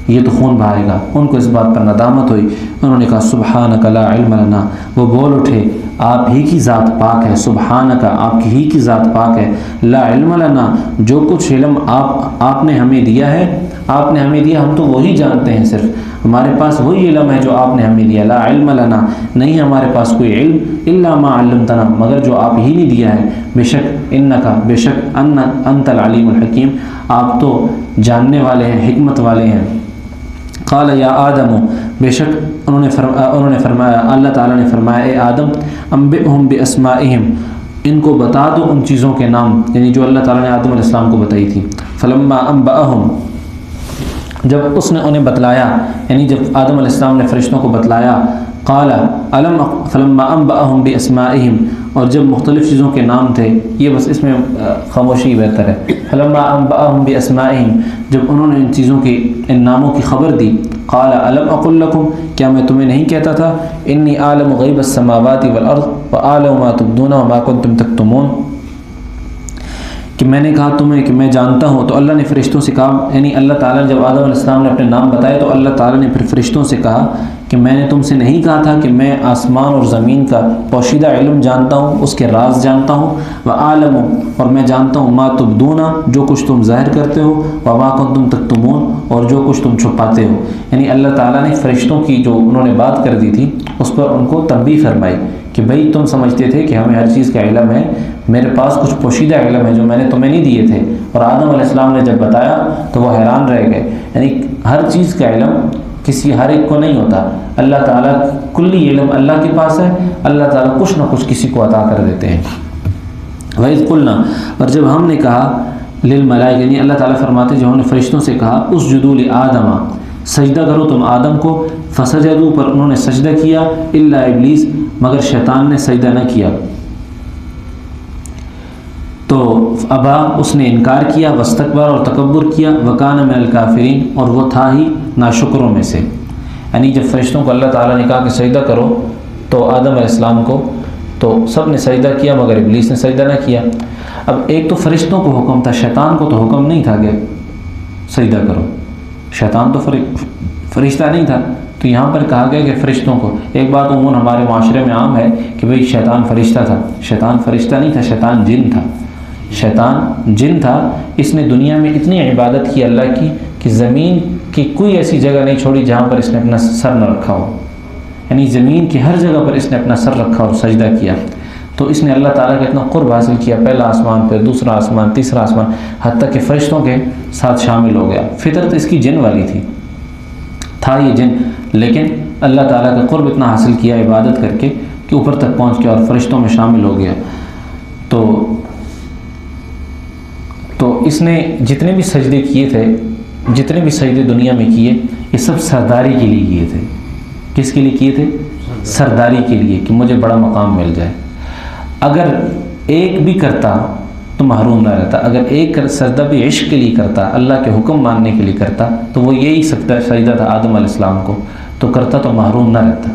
یہ تو خون بہائے گا، ان کو اس بات پر ندامت ہوئی، انہوں نے کہا سبحانک لا علم لنا، وہ بول اٹھے، آپ ہی کی ذات پاک ہے، سبحانک، آپ ہی کی ذات پاک ہے، لا علم لنا، جو کچھ علم آپ نے ہمیں دیا ہے، آپ نے ہمیں دیا، ہم تو وہی جانتے ہیں، صرف ہمارے پاس وہی علم ہے جو آپ نے ہمیں دیا، لا علم لنا، نہیں ہمارے پاس کوئی علم، الا ما علمتنا، مگر جو آپ ہی نے دیا ہے، بے شک انکا، بے شک انت العلیم الحکیم، آپ تو جاننے والے ہیں، حکمت والے ہیں۔ قال یا آدم، بے شک انہوں نے فرمایا، اللہ تعالیٰ نے فرمایا، اے آدم، انبئہم باسمائہم، ان کو بتا دو ان چیزوں کے نام، یعنی جو اللہ تعالیٰ نے آدم علیہ السلام کو بتائی تھی۔ فلما انبأہم، جب اس نے انہیں بتلایا، یعنی جب آدم علیہ السلام نے فرشتوں کو بتلایا، قال علم فلما انبأهم باسمائهم، اور جب مختلف چیزوں کے نام تھے، یہ بس اس میں خاموشی بہتر ہے، فلما انبأهم باسمائهم، جب انہوں نے ان چیزوں کی ان ناموں کی خبر دی، قال علم اقل لكم، کیا میں تمہیں نہیں کہتا تھا، انی اعلم غیب السماوات والارض واعلم ما تبدون وما کنتم تکتمون، کہ میں نے کہا تمہیں کہ میں جانتا ہوں۔ تو اللہ نے فرشتوں سے کہا، یعنی اللہ تعالیٰ نے جب آدم علیہ السلام نے اپنے نام بتائے تو اللہ تعالیٰ نے پھر فرشتوں سے کہا کہ میں نے تم سے نہیں کہا تھا کہ میں آسمان اور زمین کا پوشیدہ علم جانتا ہوں، اس کے راز جانتا ہوں، وعالم، اور میں جانتا ہوں ما تبدون، جو کچھ تم ظاہر کرتے ہو، وما کنتم تکتمون، اور جو کچھ تم چھپاتے ہو۔ یعنی اللہ تعالیٰ نے فرشتوں کی جو انہوں نے بات کر دی تھی اس پر ان کو تنبیہ فرمائی کہ بھئی تم سمجھتے تھے کہ ہمیں ہر چیز کا علم ہے، میرے پاس کچھ پوشیدہ علم ہے جو میں نے تمہیں نہیں دیے تھے۔ اور آدم علیہ السلام نے جب بتایا تو وہ حیران رہ گئے، یعنی ہر چیز کا علم کسی ہر ایک کو نہیں ہوتا، اللہ تعالیٰ کلی علم اللہ کے پاس ہے، اللہ تعالیٰ کچھ نہ کچھ کسی کو عطا کر دیتے ہیں۔ وَإِذْ قُلْنَا، اور جب ہم نے کہا للملائکہ، یعنی اللہ تعالیٰ فرماتے جب ہم نے فرشتوں سے کہا اسجدوا لآدم، سجدہ کرو تم آدم کو، فسجدوا، پر انہوں نے سجدہ کیا، الا ابلیس، مگر شیطان نے سجدہ نہ کیا، تو ابا، اس نے انکار کیا، واستکبر، اور تکبر کیا، وکان من الکافرین، اور وہ تھا ہی ناشکروں میں سے۔ یعنی جب فرشتوں کو اللہ تعالیٰ نے کہا کہ سجدہ کرو تو آدم علیہ السلام کو، تو سب نے سجدہ کیا مگر ابلیس نے سجدہ نہ کیا۔ اب ایک تو فرشتوں کو حکم تھا، شیطان کو تو حکم نہیں تھا کہ سجدہ کرو، شیطان تو فرشتہ نہیں تھا، تو یہاں پر کہا گیا کہ فرشتوں کو۔ ایک بات عموماً ہمارے معاشرے میں عام ہے کہ بھئی شیطان فرشتہ تھا، شیطان فرشتہ نہیں تھا، شیطان جن تھا، شیطان جن تھا۔ اس نے دنیا میں اتنی عبادت کی اللہ کی کہ زمین کی کوئی ایسی جگہ نہیں چھوڑی جہاں پر اس نے اپنا سر نہ رکھا ہو، یعنی زمین کی ہر جگہ پر اس نے اپنا سر رکھا اور سجدہ کیا۔ تو اس نے اللہ تعالیٰ کا اتنا قرب حاصل کیا، پہلا آسمان، پھر دوسرا آسمان، تیسرا آسمان، حتیٰ کہ فرشتوں کے ساتھ شامل ہو گیا۔ فطرت اس کی جن والی تھا یہ جن، لیکن اللہ تعالیٰ کا قرب اتنا حاصل کیا عبادت کر کے کہ اوپر تک پہنچ گیا اور فرشتوں میں شامل ہو گیا۔ تو اس نے جتنے بھی سجدے کیے تھے، جتنے بھی سجدے دنیا میں کیے، یہ سب سرداری کے لیے کیے تھے۔ کس کے لیے کیے تھے؟ سرداری کے لیے، کہ مجھے بڑا مقام مل جائے۔ اگر ایک بھی کرتا تو محروم نہ رہتا، اگر ایک سجدہ بھی عشق کے لیے کرتا، اللہ کے حکم ماننے کے لیے کرتا، تو وہ یہی سجدہ تھا آدم علیہ السلام کو، تو کرتا تو محروم نہ رہتا۔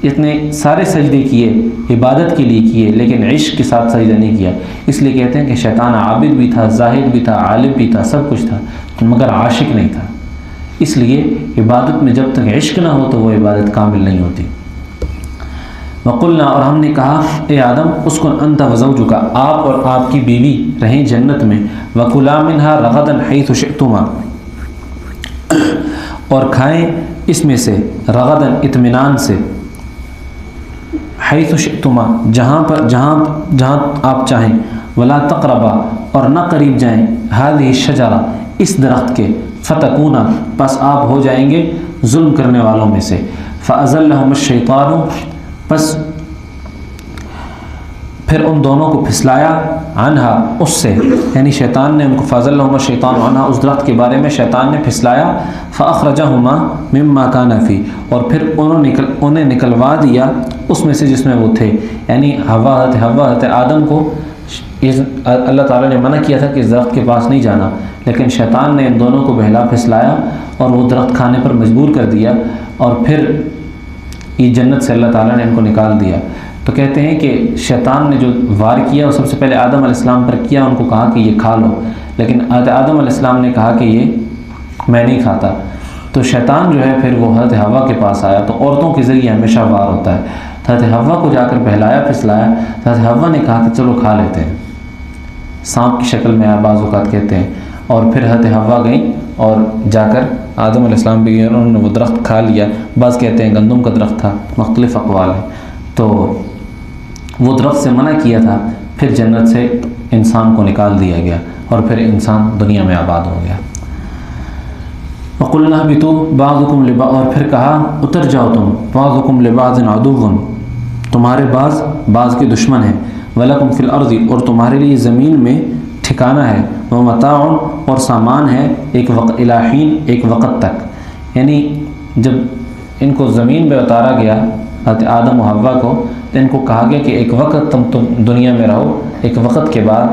اتنے سارے سجدے کیے، عبادت کے لیے کیے، لیکن عشق کے ساتھ سجدہ نہیں کیا۔ اس لیے کہتے ہیں کہ شیطان عابد بھی تھا، زاہد بھی تھا، عالم بھی تھا، سب کچھ تھا، مگر عاشق نہیں تھا۔ اس لیے عبادت میں جب تک عشق نہ ہو تو وہ عبادت کامل نہیں ہوتی۔ وقلنا، اور ہم نے کہا اے آدم اسکن انت وزوجک، آپ اور آپ کی بیوی رہیں جنت میں، وکلا منہا رغدا حیث شئتما، اور کھائیں اس میں سے، رغدا اطمینان سے، حیث شئتما جہاں آپ چاہیں، ولا تقربا، اور نہ قریب جائیں، هذه الشجرہ، اس درخت کے، فتکونا، پس آپ ہو جائیں گے ظلم کرنے والوں میں سے، فازلہم الشیطان، پس پھر ان دونوں کو پھسلایا، عنہا، اس سے، یعنی شیطان نے ان کو، فازلہم الشیطان عنہا، اس درخت کے بارے میں شیطان نے پھسلایا، فاخرجہما مما کان فی، اور پھر انہیں نکلوا دیا اس میں سے جس میں وہ تھے، یعنی حضرت آدم کو اللہ تعالیٰ نے منع کیا تھا کہ اس درخت کے پاس نہیں جانا، لیکن شیطان نے ان دونوں کو بہلا پھسلایا اور وہ درخت کھانے پر مجبور کر دیا، اور پھر یہ جنت سے اللہ تعالیٰ نے ان کو نکال دیا۔ تو کہتے ہیں کہ شیطان نے جو وار کیا وہ سب سے پہلے آدم علیہ السلام پر کیا، ان کو کہا کہ یہ کھا لو، لیکن آدم علیہ السلام نے کہا کہ یہ میں نہیں کھاتا۔ تو شیطان جو ہے پھر وہ حضرت حوا کے پاس آیا، تو عورتوں کے ذریعے ہمیشہ وار ہوتا ہے، حضرت حوا کو جا کر بہلایا پھسلایا، حضرت حوا نے کہا کہ چلو کھا لیتے ہیں، سانپ کی شکل میں بعض اوقات کہتے ہیں، اور پھر حضرت حوا گئیں اور جا کر آدم علیہ السلام بھی گئے، انہوں نے وہ درخت کھا لیا، بعض کہتے ہیں گندم کا درخت تھا، مختلف اقوال ہیں۔ تو وہ درخت سے منع کیا تھا، پھر جنت سے انسان کو نکال دیا گیا، اور پھر انسان دنیا میں آباد ہو گیا۔ وَقُلْنَا اهْبِطُوا بَعْضُكُمْ لِبَعْضٍ، اور پھر کہا اتر جاؤ تم، بَعْضُكُمْ لِبَعْضٍ عَدُوٌّ، تمہارے بعض کے دشمن ہیں، وَلَكُمْ فِي الْأَرْضِ، اور تمہارے لیے زمین میں ٹھکانہ ہے، وَمَتَاعٌ، اور سامان ہے، ایک وقت الہین، ایک وقت تک، یعنی جب ان کو زمین پہ اتارا گیا، حضرت آدم و حوا کو، تو ان کو کہا گیا کہ ایک وقت تم دنیا میں رہو، ایک وقت کے بعد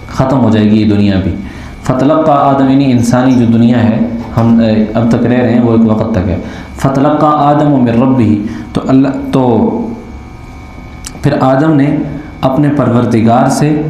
ختم ہو جائے گی یہ دنیا بھی۔ فتلقى آدم، یعنی انسانی جو دنیا ہے ہم اب تک رہ رہے ہیں وہ ایک وقت تک ہے۔ فتلقى آدم من ربه، تو پھر آدم نے اپنے پروردگار سے